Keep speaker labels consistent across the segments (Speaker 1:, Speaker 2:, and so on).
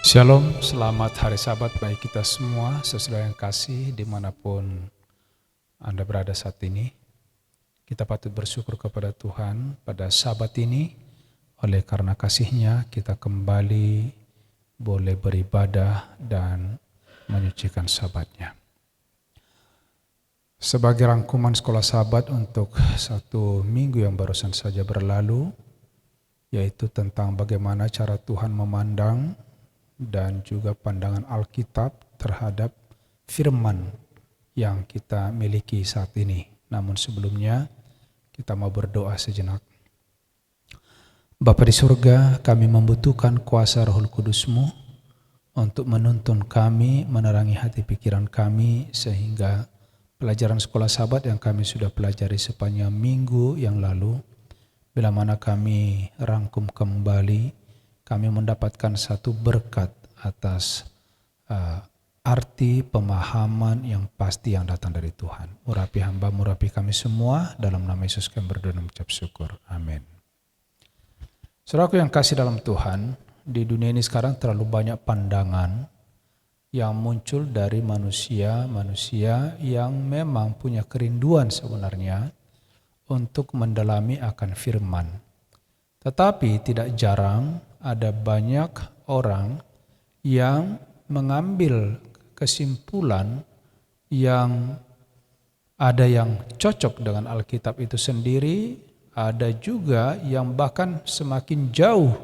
Speaker 1: Shalom, selamat hari Sabat bagi kita semua, sesudah yang kasih dimanapun Anda berada saat ini. Kita patut bersyukur kepada Tuhan pada Sabat ini, oleh karena kasih-Nya kita kembali boleh beribadah dan menyucikan Sabat-Nya. Sebagai rangkuman sekolah Sabat untuk satu minggu yang barusan saja berlalu, yaitu tentang bagaimana cara Tuhan memandang dan juga pandangan Alkitab terhadap firman yang kita miliki saat ini. Namun sebelumnya kita mau berdoa sejenak. Bapa di surga, kami membutuhkan kuasa Roh Kudus-Mu untuk menuntun kami, menerangi hati pikiran kami, sehingga pelajaran sekolah Sabat yang kami sudah pelajari sepanjang minggu yang lalu, bila mana kami rangkum kembali, kami mendapatkan satu berkat atas arti pemahaman yang pasti yang datang dari Tuhan. Urapi hamba, urapi kami semua, dalam nama Yesus kami berdoa dan mengucap syukur. Amin. Saudaraku yang kasih dalam Tuhan, di dunia ini sekarang terlalu banyak pandangan yang muncul dari manusia yang memang punya kerinduan sebenarnya untuk mendalami akan firman. Tetapi tidak jarang ada banyak orang yang mengambil kesimpulan yang ada yang cocok dengan Alkitab itu sendiri, ada juga yang bahkan semakin jauh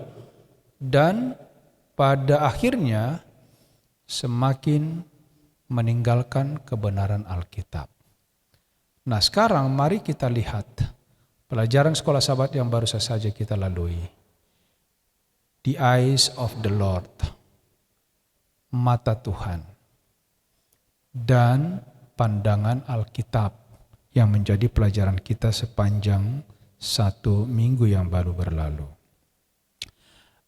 Speaker 1: dan pada akhirnya semakin meninggalkan kebenaran Alkitab. Nah, sekarang mari kita lihat pelajaran sekolah Sabat yang baru saja kita lalui. The eyes of the Lord, mata Tuhan, dan pandangan Alkitab yang menjadi pelajaran kita sepanjang satu minggu yang baru berlalu.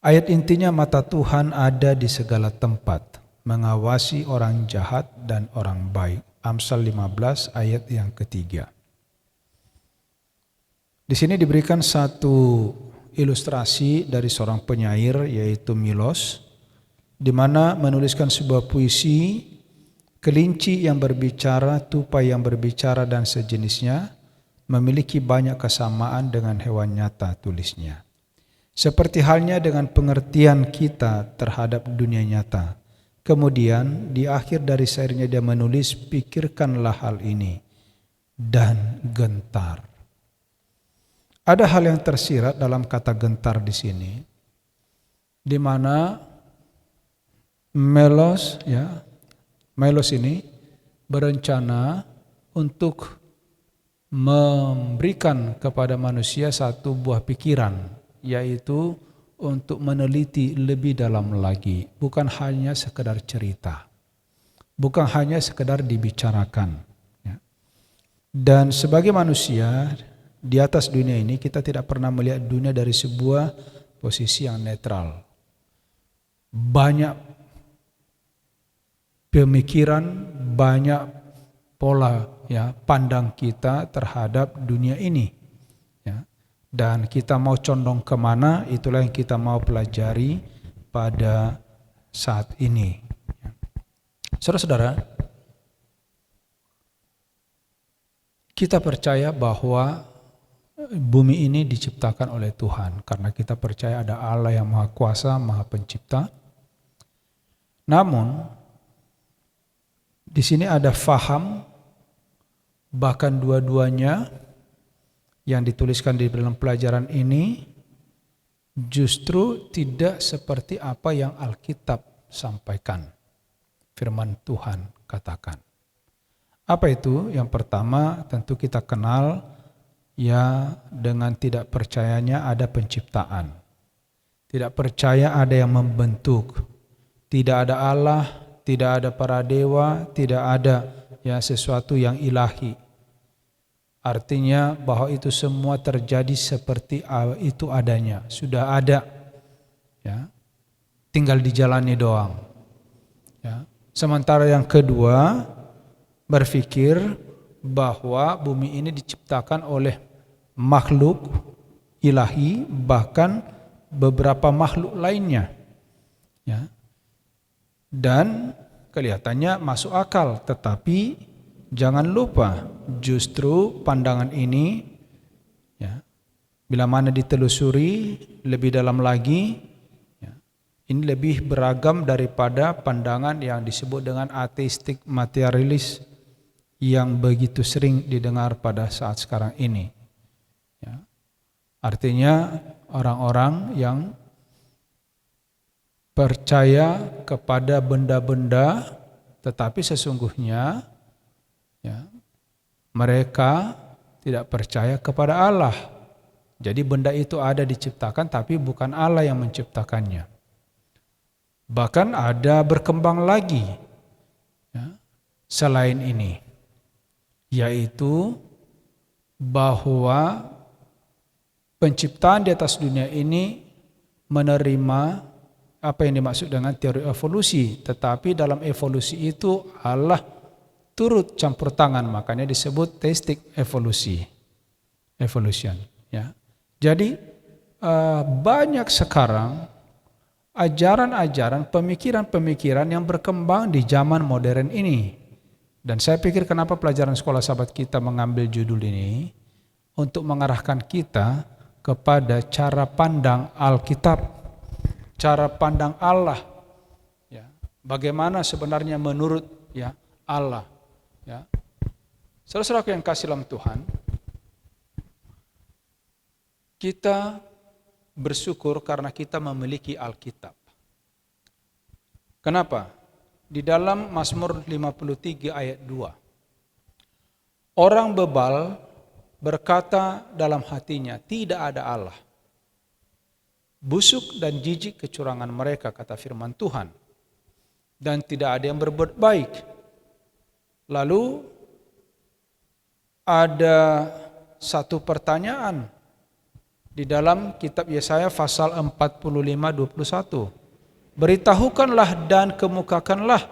Speaker 1: Ayat intinya, mata Tuhan ada di segala tempat, mengawasi orang jahat dan orang baik. Amsal 15 ayat yang ketiga. Di sini diberikan satu ilustrasi dari seorang penyair yaitu Milos, di mana menuliskan sebuah puisi, kelinci yang berbicara, tupai yang berbicara dan sejenisnya memiliki banyak kesamaan dengan hewan nyata, tulisnya. Seperti halnya dengan pengertian kita terhadap dunia nyata. Kemudian di akhir dari syairnya dia menulis, pikirkanlah hal ini dan gentar. Ada hal yang tersirat dalam kata gentar di sini, di mana Melos ini berencana untuk memberikan kepada manusia satu buah pikiran, yaitu untuk meneliti lebih dalam lagi, bukan hanya sekedar cerita, bukan hanya sekedar dibicarakan. Dan sebagai manusia di atas dunia ini, kita tidak pernah melihat dunia dari sebuah posisi yang netral. Banyak pemikiran, banyak pola pandang kita terhadap dunia ini. Dan kita mau condong kemana, itulah yang kita mau pelajari pada saat ini. Saudara-saudara, kita percaya bahwa bumi ini diciptakan oleh Tuhan, karena kita percaya ada Allah yang Maha Kuasa, Maha Pencipta. Namun di sini ada faham, bahkan dua-duanya yang dituliskan di dalam pelajaran ini justru tidak seperti apa yang Alkitab sampaikan, firman Tuhan katakan. Apa itu? Yang pertama tentu kita kenal, dengan tidak percayanya ada penciptaan. Tidak percaya ada yang membentuk. Tidak ada Allah, tidak ada para dewa, tidak ada sesuatu yang ilahi. Artinya bahwa itu semua terjadi seperti itu adanya, sudah ada, tinggal dijalani doang. Sementara yang kedua berpikir bahwa bumi ini diciptakan oleh makhluk ilahi, bahkan beberapa makhluk lainnya. dan kelihatannya masuk akal, tetapi jangan lupa justru pandangan ini ya, bila mana ditelusuri lebih dalam lagi ya, ini lebih beragam daripada pandangan yang disebut dengan ateistik materialis yang begitu sering didengar pada saat sekarang ini ya. Artinya orang-orang yang percaya kepada benda-benda, tetapi sesungguhnya ya, mereka tidak percaya kepada Allah. Jadi benda itu ada diciptakan, tapi bukan Allah yang menciptakannya. Bahkan ada berkembang lagi ya, selain ini, yaitu bahwa penciptaan di atas dunia ini menerima apa yang dimaksud dengan teori evolusi, tetapi dalam evolusi itu Allah turut campur tangan, makanya disebut theistic evolution ya. Jadi banyak sekarang ajaran-ajaran, pemikiran-pemikiran yang berkembang di zaman modern ini. Dan saya pikir kenapa pelajaran sekolah sahabat kita mengambil judul ini untuk mengarahkan kita kepada cara pandang Alkitab, cara pandang Allah ya, bagaimana sebenarnya menurut ya Allah ya. Saudara-saudaraku yang kasih dalam Tuhan, kita bersyukur karena kita memiliki Alkitab. Kenapa? Di dalam Mazmur 53 ayat 2, orang bebal berkata dalam hatinya, tidak ada Allah. Busuk dan jijik kecurangan mereka, kata firman Tuhan, dan tidak ada yang berbuat baik. Lalu ada satu pertanyaan di dalam kitab Yesaya pasal 45:21. Beritahukanlah dan kemukakanlah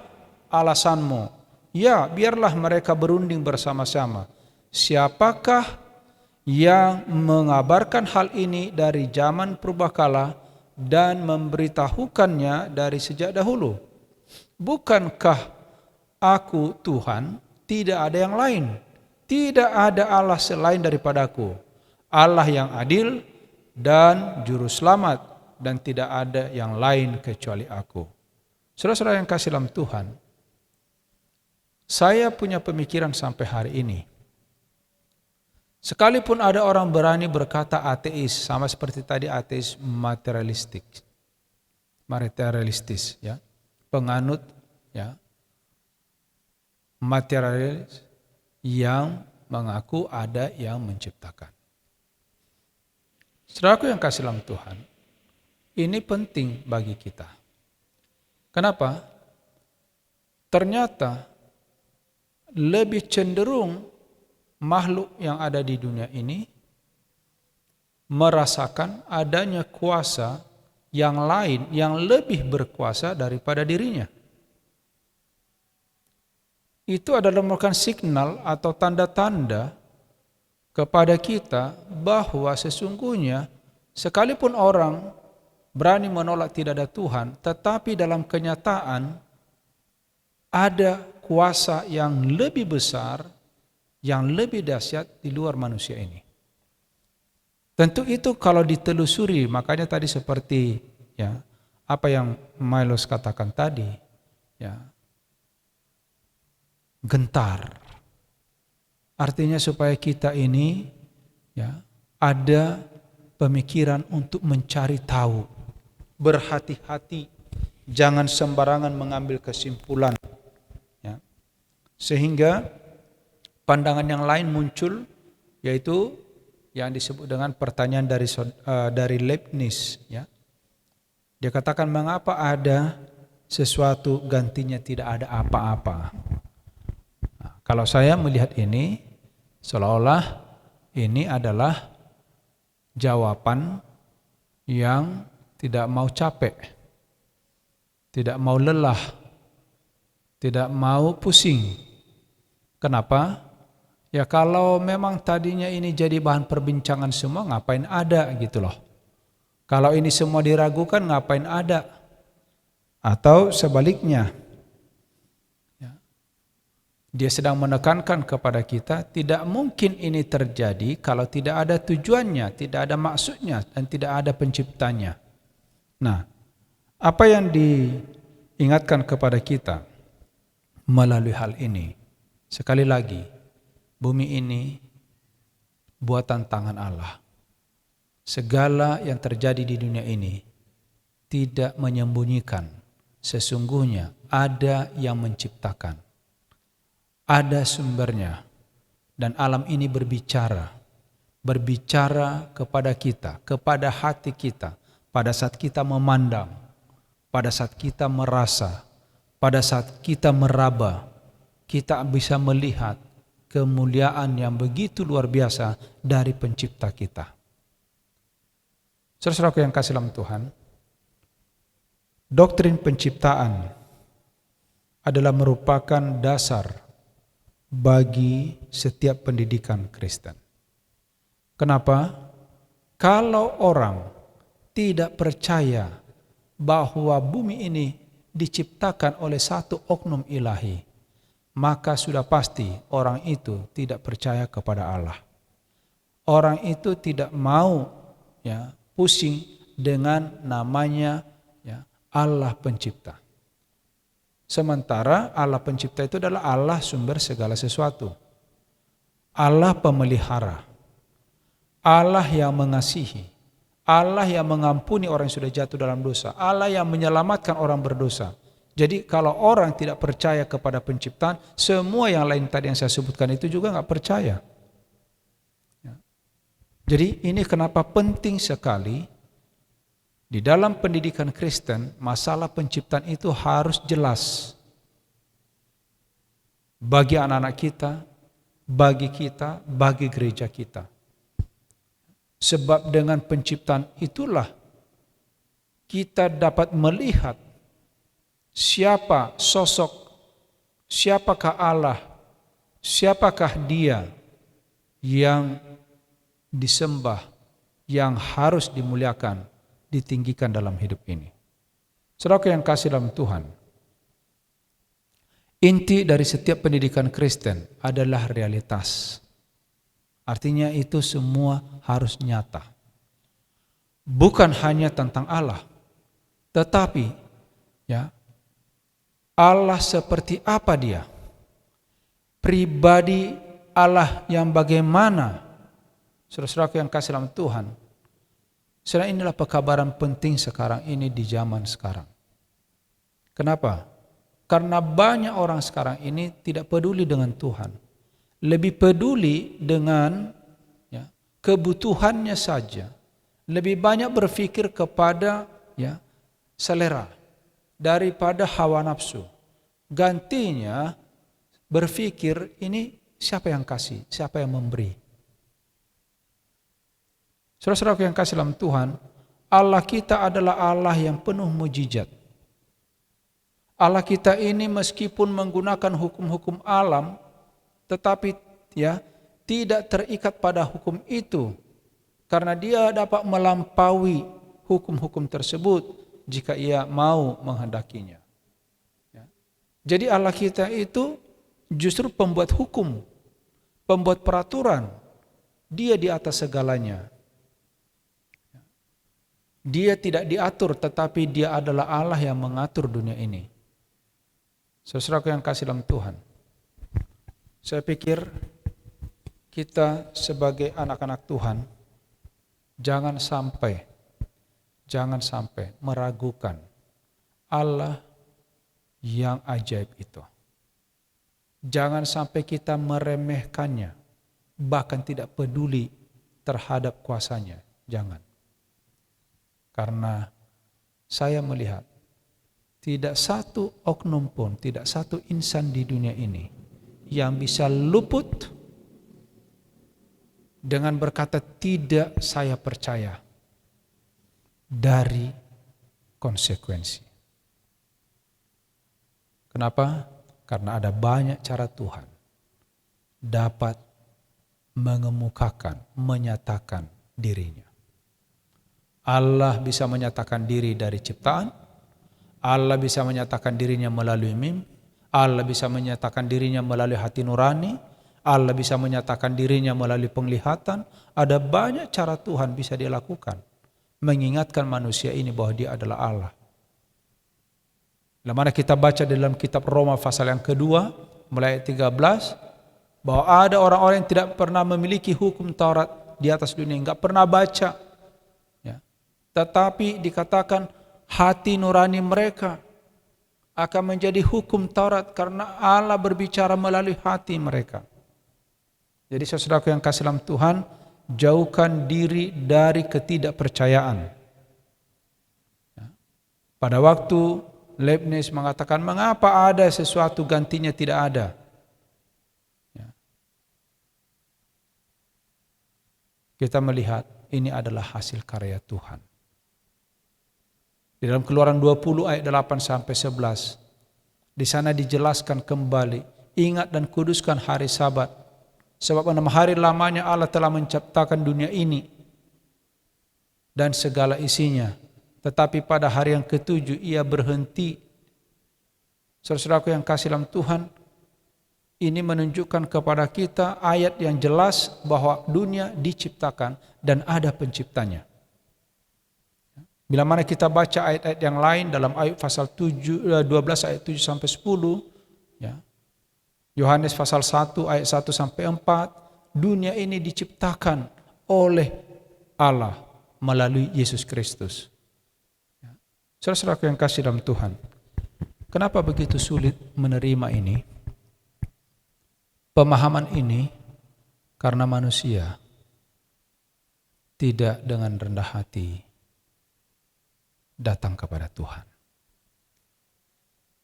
Speaker 1: alasanmu. Ya, biarlah mereka berunding bersama-sama. Siapakah yang mengabarkan hal ini dari zaman purbakala dan memberitahukannya dari sejak dahulu? Bukankah aku Tuhan, tidak ada yang lain, tidak ada Allah selain daripadaku, Allah yang adil dan juru selamat, dan tidak ada yang lain kecuali aku. Saudara-saudara yang kasih dalam Tuhan, saya punya pemikiran sampai hari ini, sekalipun ada orang berani berkata ateis, sama seperti tadi ateis materialistis ya, penganut ya materialis yang mengaku ada yang menciptakan. Saudaraku yang kasih dalam Tuhan, ini penting bagi kita. Kenapa? Ternyata lebih cenderung makhluk yang ada di dunia ini merasakan adanya kuasa yang lain yang lebih berkuasa daripada dirinya. Itu adalah merupakan signal atau tanda-tanda kepada kita bahwa sesungguhnya sekalipun orang berani menolak tidak ada Tuhan, tetapi dalam kenyataan ada kuasa yang lebih besar, yang lebih dahsyat di luar manusia ini. Tentu itu kalau ditelusuri, makanya tadi seperti ya apa yang Milos katakan tadi, ya gentar. Artinya supaya kita ini ya ada pemikiran untuk mencari tahu, berhati-hati, jangan sembarangan mengambil kesimpulan, ya. Sehingga pandangan yang lain muncul, yaitu yang disebut dengan pertanyaan dari Leibniz, ya. Dia katakan, mengapa ada sesuatu gantinya tidak ada apa-apa? Nah, kalau saya melihat ini, seolah-olah ini adalah jawaban yang tidak mau capek, tidak mau lelah, tidak mau pusing. Kenapa? Ya kalau memang tadinya ini jadi bahan perbincangan semua, ngapain ada gitu loh. Kalau ini semua diragukan, ngapain ada? Atau sebaliknya, ya, dia sedang menekankan kepada kita, tidak mungkin ini terjadi kalau tidak ada tujuannya, tidak ada maksudnya, dan tidak ada penciptanya. Nah, apa yang diingatkan kepada kita melalui hal ini? Sekali lagi, bumi ini buatan tangan Allah. Segala yang terjadi di dunia ini tidak menyembunyikan. Sesungguhnya ada yang menciptakan. Ada sumbernya. Dan alam ini berbicara kepada kita, kepada hati kita. Pada saat kita memandang, pada saat kita merasa, pada saat kita meraba, kita bisa melihat kemuliaan yang begitu luar biasa dari pencipta kita. Saudara-saudaraku yang kasih dalam Tuhan, doktrin penciptaan adalah merupakan dasar bagi setiap pendidikan Kristen. Kenapa? Kalau orang tidak percaya bahwa bumi ini diciptakan oleh satu oknum ilahi, maka sudah pasti orang itu tidak percaya kepada Allah. Orang itu tidak mau pusing dengan namanya Allah pencipta. Sementara Allah pencipta itu adalah Allah sumber segala sesuatu. Allah pemelihara. Allah yang mengasihi. Allah yang mengampuni orang yang sudah jatuh dalam dosa. Allah yang menyelamatkan orang berdosa. Jadi kalau orang tidak percaya kepada penciptaan, semua yang lain tadi yang saya sebutkan itu juga nggak percaya. Jadi ini kenapa penting sekali di dalam pendidikan Kristen, masalah penciptaan itu harus jelas. Bagi anak-anak kita, bagi gereja kita. Sebab dengan penciptaan itulah kita dapat melihat siapa sosok, siapakah Allah, siapakah Dia yang disembah, yang harus dimuliakan, ditinggikan dalam hidup ini. Saudara yang kasih dalam Tuhan, inti dari setiap pendidikan Kristen adalah realitas. Artinya itu semua harus nyata. Bukan hanya tentang Allah, tetapi Allah seperti apa Dia? Pribadi Allah yang bagaimana? Saudara-saudara yang kasih dalam Tuhan, saudara, inilah pekabaran penting sekarang ini di zaman sekarang. Kenapa? Karena banyak orang sekarang ini tidak peduli dengan Tuhan. Lebih peduli dengan kebutuhannya saja. Lebih banyak berpikir kepada selera daripada hawa nafsu. Gantinya berpikir ini siapa yang kasih, siapa yang memberi. Saudara-saudara yang kasih dalam Tuhan, Allah kita adalah Allah yang penuh mujizat. Allah kita ini meskipun menggunakan hukum-hukum alam, tetapi tidak terikat pada hukum itu, karena Dia dapat melampaui hukum-hukum tersebut jika Ia mau menghendakinya. Jadi Allah kita itu justru pembuat hukum, pembuat peraturan. Dia di atas segalanya. Dia tidak diatur, tetapi Dia adalah Allah yang mengatur dunia ini. Saudaraku yang kasih dalam Tuhan, saya pikir kita sebagai anak-anak Tuhan jangan sampai meragukan Allah yang ajaib itu. Jangan sampai kita meremehkannya, bahkan tidak peduli terhadap kuasanya. Jangan. Karena saya melihat tidak satu oknum pun, tidak satu insan di dunia ini yang bisa luput dengan berkata tidak saya percaya dari konsekuensi. Kenapa? Karena ada banyak cara Tuhan dapat mengemukakan, menyatakan dirinya. Allah bisa menyatakan diri dari ciptaan, Allah bisa menyatakan dirinya melalui mimpi, Allah bisa menyatakan dirinya melalui hati nurani, Allah bisa menyatakan dirinya melalui penglihatan. Ada banyak cara Tuhan bisa dilakukan, mengingatkan manusia ini bahwa dia adalah Allah. Mana kita baca dalam kitab Roma pasal yang kedua, mulai ayat 13, bahwa ada orang-orang yang tidak pernah memiliki hukum Taurat di atas dunia, enggak pernah baca. Ya. Tetapi dikatakan hati nurani mereka akan menjadi hukum Taurat karena Allah berbicara melalui hati mereka. Jadi saudaraku yang kasih dalam Tuhan, jauhkan diri dari ketidakpercayaan. Ya. Pada waktu Leibniz mengatakan, mengapa ada sesuatu gantinya tidak ada? Ya. Kita melihat ini adalah hasil karya Tuhan. Di dalam Keluaran 20 ayat 8 sampai 11, di sana dijelaskan kembali, ingat dan kuduskan hari Sabat, sebab 6 hari lamanya Allah telah menciptakan dunia ini dan segala isinya. Tetapi pada hari yang ketujuh ia berhenti. Saudara-saudaraku yang kasih dalam Tuhan, ini menunjukkan kepada kita ayat yang jelas bahwa dunia diciptakan dan ada penciptanya. Bila mana kita baca ayat-ayat yang lain dalam Ayub pasal 12 ayat 7 sampai 10, ya. Yohanes pasal 1 ayat 1 sampai 4, dunia ini diciptakan oleh Allah melalui Yesus Kristus. Saudara-saudaraku yang kasih dalam Tuhan, kenapa begitu sulit menerima ini? Pemahaman ini karena manusia tidak dengan rendah hati datang kepada Tuhan.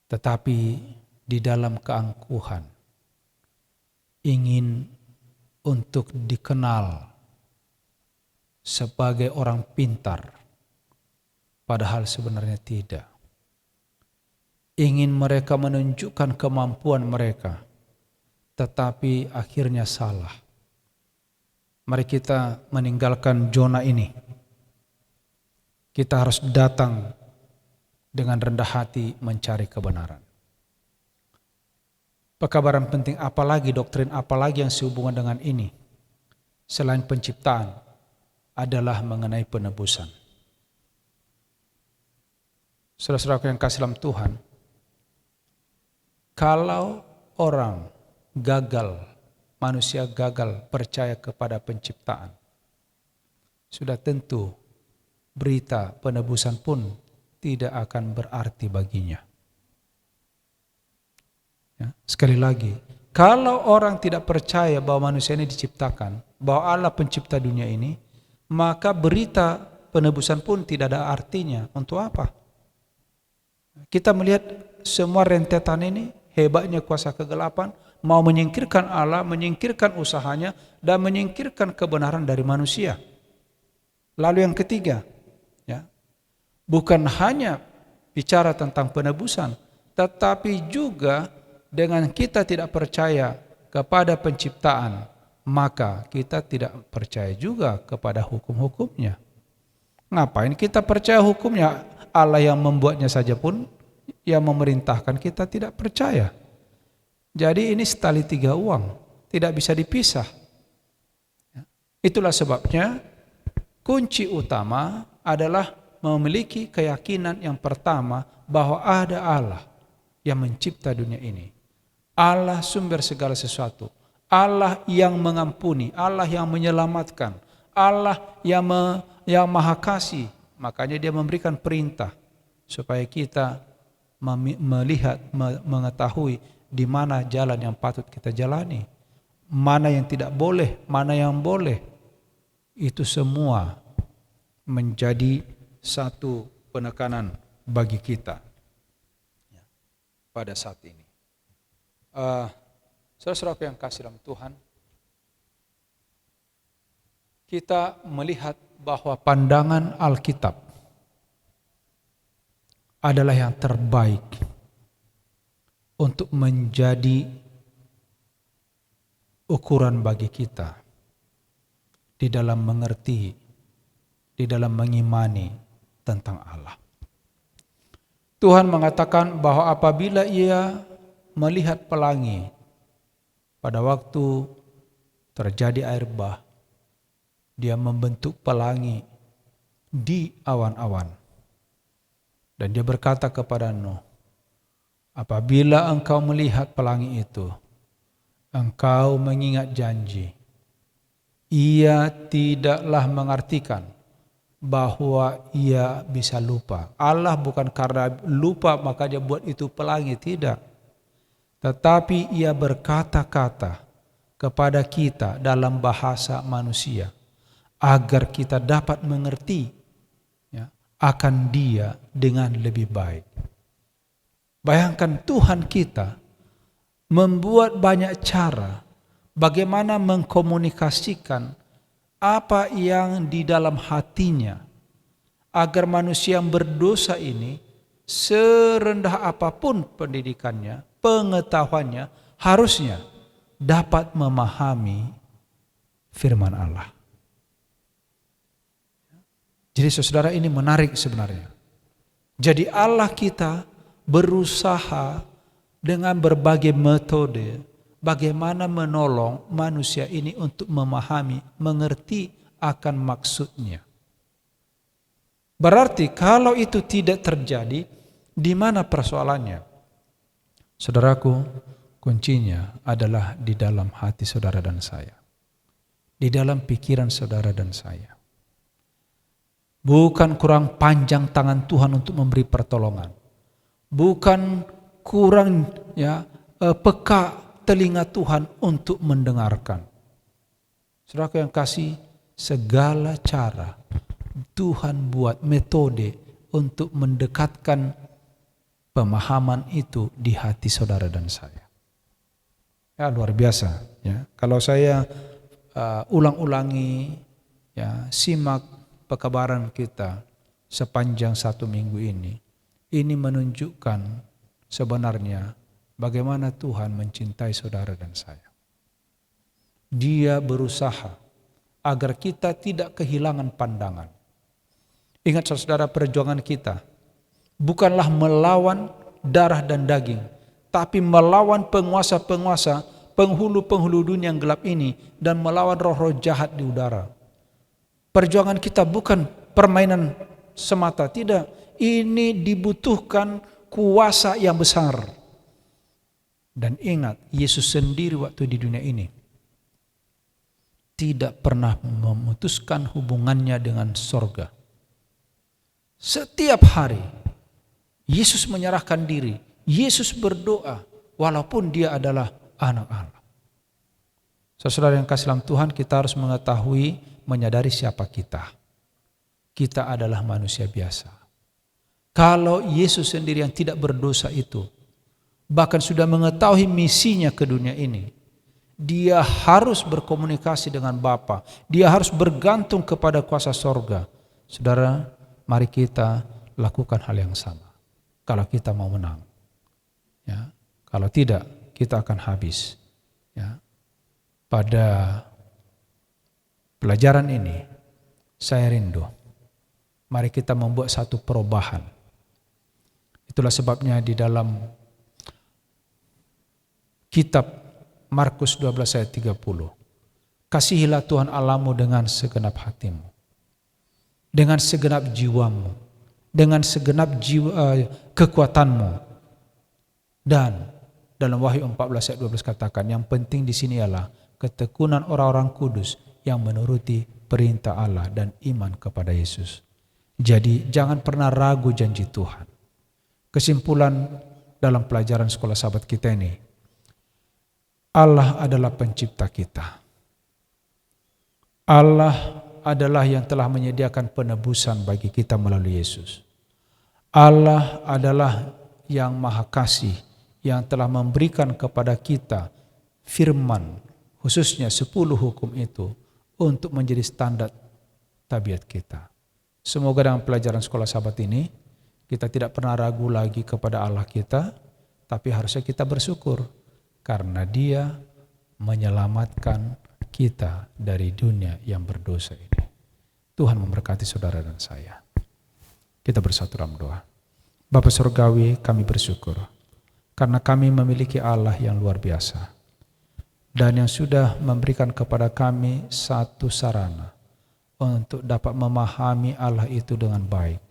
Speaker 1: Tetapi di dalam keangkuhan ingin untuk dikenal sebagai orang pintar, padahal sebenarnya tidak. Ingin mereka menunjukkan kemampuan mereka, tetapi akhirnya salah. Mari kita meninggalkan zona ini. Kita harus datang dengan rendah hati mencari kebenaran. Pekabaran penting apalagi, doktrin apalagi yang sehubungan dengan ini, selain penciptaan, adalah mengenai penebusan. Saudara-saudaraku yang kasih dalam Tuhan, kalau orang gagal, manusia gagal percaya kepada penciptaan, sudah tentu berita penebusan pun tidak akan berarti baginya. Ya, sekali lagi, kalau orang tidak percaya bahwa manusia ini diciptakan, bahwa Allah pencipta dunia ini, maka berita penebusan pun tidak ada artinya. Untuk apa? Kita melihat semua rentetan ini, hebatnya kuasa kegelapan, mau menyingkirkan Allah, menyingkirkan usahanya, dan menyingkirkan kebenaran dari manusia. Lalu yang ketiga, ya, bukan hanya bicara tentang penebusan, tetapi juga dengan kita tidak percaya kepada penciptaan, maka kita tidak percaya juga kepada hukum-hukumnya. Ngapain kita percaya hukumnya? Allah yang membuatnya saja pun, yang memerintahkan, kita tidak percaya. Jadi ini setali tiga uang, tidak bisa dipisah. Itulah sebabnya kunci utama adalah memiliki keyakinan yang pertama bahwa ada Allah yang mencipta dunia ini. Allah sumber segala sesuatu. Allah yang mengampuni, Allah yang menyelamatkan, Allah yang maha kasih. Makanya dia memberikan perintah supaya kita melihat, mengetahui di mana jalan yang patut kita jalani, mana yang tidak boleh, mana yang boleh. Itu semua menjadi satu penekanan bagi kita pada saat ini. Saudara-saudara yang kasih dalam Tuhan, kita melihat bahwa pandangan Alkitab adalah yang terbaik untuk menjadi ukuran bagi kita di dalam mengerti, di dalam mengimani tentang Allah. Tuhan mengatakan bahwa apabila ia melihat pelangi pada waktu terjadi air bah, dia membentuk pelangi di awan-awan. Dan dia berkata kepada Nuh, apabila engkau melihat pelangi itu, engkau mengingat janji. Ia tidaklah mengartikan bahwa ia bisa lupa. Allah bukan karena lupa maka dia buat itu pelangi, tidak. Tetapi ia berkata-kata kepada kita dalam bahasa manusia agar kita dapat mengerti akan dia dengan lebih baik. Bayangkan Tuhan kita membuat banyak cara bagaimana mengkomunikasikan apa yang di dalam hatinya agar manusia yang berdosa ini serendah apapun pendidikannya, pengetahuannya, harusnya dapat memahami firman Allah. Jadi saudara, ini menarik sebenarnya. Jadi Allah kita berusaha dengan berbagai metode bagaimana menolong manusia ini untuk memahami, mengerti akan maksudnya. Berarti kalau itu tidak terjadi, di mana persoalannya? Saudaraku, kuncinya adalah di dalam hati saudara dan saya. Di dalam pikiran saudara dan saya. Bukan kurang panjang tangan Tuhan untuk memberi pertolongan. Bukan kurang peka telinga Tuhan untuk mendengarkan. Saudaraku yang kasih, segala cara Tuhan buat metode untuk mendekatkan pemahaman itu di hati saudara dan saya. Ya, luar biasa. Ya. Kalau saya ulang-ulangi, simak pekabaran kita sepanjang 1 minggu ini menunjukkan sebenarnya bagaimana Tuhan mencintai saudara dan saya. Dia berusaha agar kita tidak kehilangan pandangan. Ingat saudara, perjuangan kita bukanlah melawan darah dan daging, tapi melawan penguasa-penguasa, penghulu-penghulu dunia yang gelap ini, dan melawan roh-roh jahat di udara. Perjuangan kita bukan permainan semata, tidak. Ini dibutuhkan kuasa yang besar. Dan ingat, Yesus sendiri waktu di dunia ini tidak pernah memutuskan hubungannya dengan sorga. Setiap hari Yesus menyerahkan diri, Yesus berdoa walaupun dia adalah anak Allah. Saudara yang kasih dalam Tuhan, kita harus mengetahui, menyadari siapa kita. Kita adalah manusia biasa. Kalau Yesus sendiri yang tidak berdosa itu, bahkan sudah mengetahui misinya ke dunia ini, dia harus berkomunikasi dengan Bapa. Dia harus bergantung kepada kuasa sorga. Saudara, mari kita lakukan hal yang sama. Kalau kita mau menang. Ya, kalau tidak, kita akan habis. Ya. Pada pelajaran ini, saya rindu. Mari kita membuat satu perubahan. Itulah sebabnya di dalam kitab Markus 12 ayat 30. Kasihilah Tuhan Allahmu dengan segenap hatimu, dengan segenap jiwamu, dengan segenap kekuatanmu. Dan dalam Wahyu 14 ayat 12 katakan, yang penting di sini ialah ketekunan orang-orang kudus yang menuruti perintah Allah dan iman kepada Yesus. Jadi jangan pernah ragu janji Tuhan. Kesimpulan dalam pelajaran sekolah sahabat kita ini, Allah adalah pencipta kita. Allah adalah yang telah menyediakan penebusan bagi kita melalui Yesus. Allah adalah yang maha kasih, yang telah memberikan kepada kita firman, khususnya 10 hukum itu, untuk menjadi standar tabiat kita. Semoga dalam pelajaran sekolah sahabat ini, kita tidak pernah ragu lagi kepada Allah kita, tapi harusnya kita bersyukur karena Dia menyelamatkan kita dari dunia yang berdosa ini. Tuhan memberkati saudara dan saya. Kita bersatu dalam doa. Bapa Surgawi, kami bersyukur karena kami memiliki Allah yang luar biasa dan yang sudah memberikan kepada kami satu sarana untuk dapat memahami Allah itu dengan baik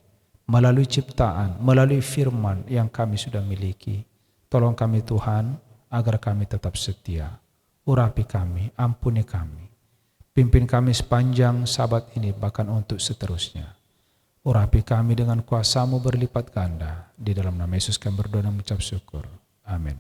Speaker 1: melalui ciptaan, melalui firman yang kami sudah miliki. Tolong kami Tuhan agar kami tetap setia. Urapi kami, ampuni kami. Pimpin kami sepanjang sabat ini bahkan untuk seterusnya. Urapi kami dengan kuasa-Mu berlipat ganda. Di dalam nama Yesus kami berdoa dan mengucap syukur. Amin.